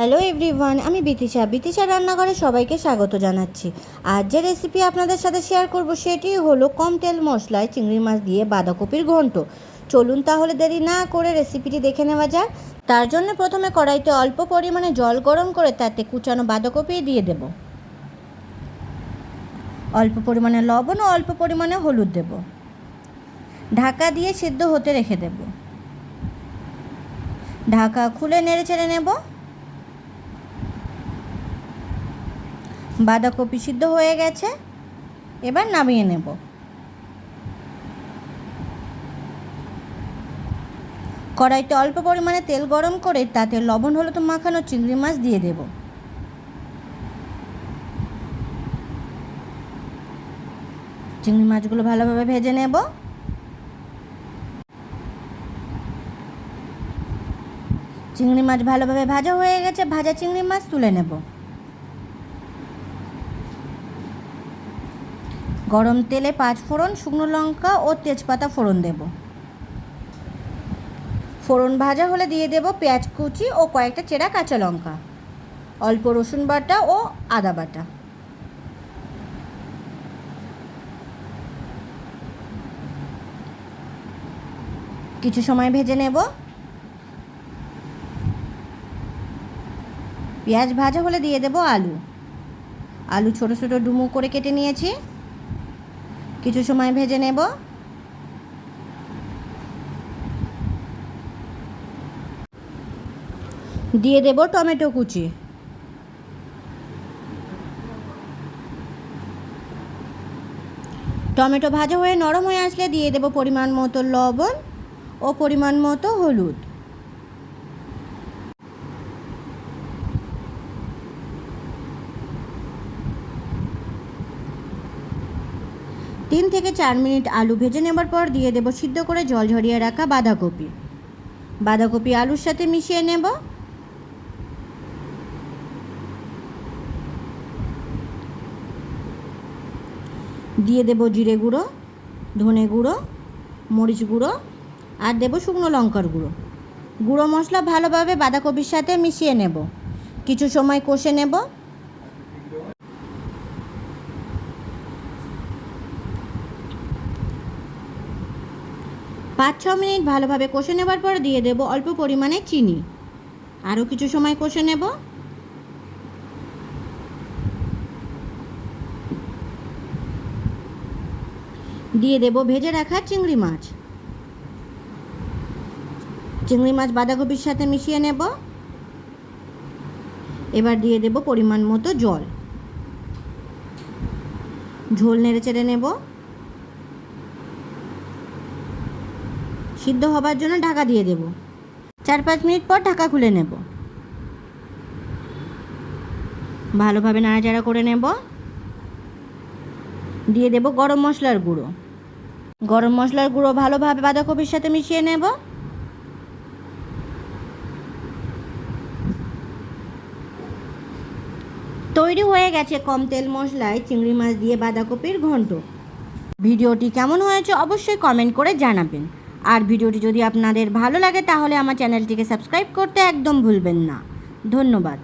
Hello everyone, আমি বিতিশা রান্নাঘরে সবাইকে স্বাগত জানাচ্ছি। আজ যে রেসিপি আপনাদের সাথে শেয়ার করব সেটি হলো কম তেল মশলায় চিংড়ি মাছ দিয়ে বাঁধাকপির ঘন্ট। চলুন তাহলে দেরি না করে রেসিপিটি দেখে নেওয়া যাক। তার জন্য প্রথমে কড়াইতে অল্প পরিমাণে জল গরম করে তাতে কুচানো বাঁধাকপি দিয়ে দেব। অল্প পরিমাণে লবণ ও অল্প পরিমাণে হলুদ দেব। ঢাকা দিয়ে সিদ্ধ হতে রেখে দেব। ঢাকা খুলে নেড়ে চেড়ে নেব। বাঁধাকপি সিদ্ধ হয়ে গেছে, এবার নামিয়ে নেব। কড়াইতে অল্প পরিমাণে তেল গরম করে তাতে লবণ হলুদ মাখানো চিংড়ি মাছ দিয়ে দেব। চিংড়ি মাছগুলো ভালোভাবে ভেজে নেব। চিংড়ি মাছ ভালোভাবে ভাজা হয়ে গেছে, ভাজা চিংড়ি মাছ তুলে নেব। গরম তেলে 5 ফোড়ন, শুকনো লঙ্কা ও তেজপাতা ফোড়ন দেব। ফোড়ন ভাজা হলে দিয়ে দেব পেঁয়াজ কুচি ও কয়েকটা চেরা কাঁচা লঙ্কা, অল্প রসুন বাটা ও আদা বাটা। কিছু সময় ভেজে নেব। পেঁয়াজ ভাজা হলে দিয়ে দেব আলু ছোট ছোট ডুমো করে কেটে নিয়েছি। কিছু সময় ভেজে নেব। দিয়ে দেব টমেটো কুচি। টমেটো ভাজা হয়ে নরম হয়ে আসলে দিয়ে দেব পরিমাণ মতো লবণ ও পরিমাণ মতো হলুদ। তিন থেকে 4 মিনিট আলু ভেজে নেবার পর দিয়ে দেব সিদ্ধ করে জল ঝরিয়ে রাখা বাঁধাকপি আলুর সাথে মিশিয়ে নেব। দিয়ে দেব জিরে গুঁড়ো, ধনে গুঁড়ো, মরিচ গুঁড়ো আর দেব শুকনো লঙ্কার গুঁড়ো। গুঁড়ো মশলা ভালোভাবে বাঁধাকপির সাথে মিশিয়ে নেব। কিছু সময় কষে নেব। পাঁচ ছ মিনিট ভালোভাবে কষে নেবার পর দিয়ে দেব অল্প পরিমাণে চিনি। আরও কিছু সময় কষে নেব। দিয়ে দেব ভেজে রাখা চিংড়ি মাছ বাঁধাকপির সাথে মিশিয়ে নেব। এবার দিয়ে দেব পরিমাণ মতো জল। ঝোল নেড়ে চেড়ে নেব। সিদ্ধ হবার জন্য ঢাকা দিয়ে দেব। 4-5 মিনিট পর ঢাকা খুলে নেব। ভালোভাবে নাড়াচাড়া করে নেব। দিয়ে দেব গরম মশলার গুঁড়ো ভালোভাবে বাঁধাকপির সাথে মিশিয়ে নেব। তৈরি হয়ে গেছে কম তেল মশলায় চিংড়ি মাছ দিয়ে বাঁধাকপির ঘন্ট। ভিডিওটি কেমন হয়েছে অবশ্যই কমেন্ট করে জানাবেন। আর ভিডিওটি যদি আপনাদের ভালো লাগে তাহলে আমার চ্যানেলটিকে সাবস্ক্রাইব করতে একদম ভুলবেন না। ধন্যবাদ।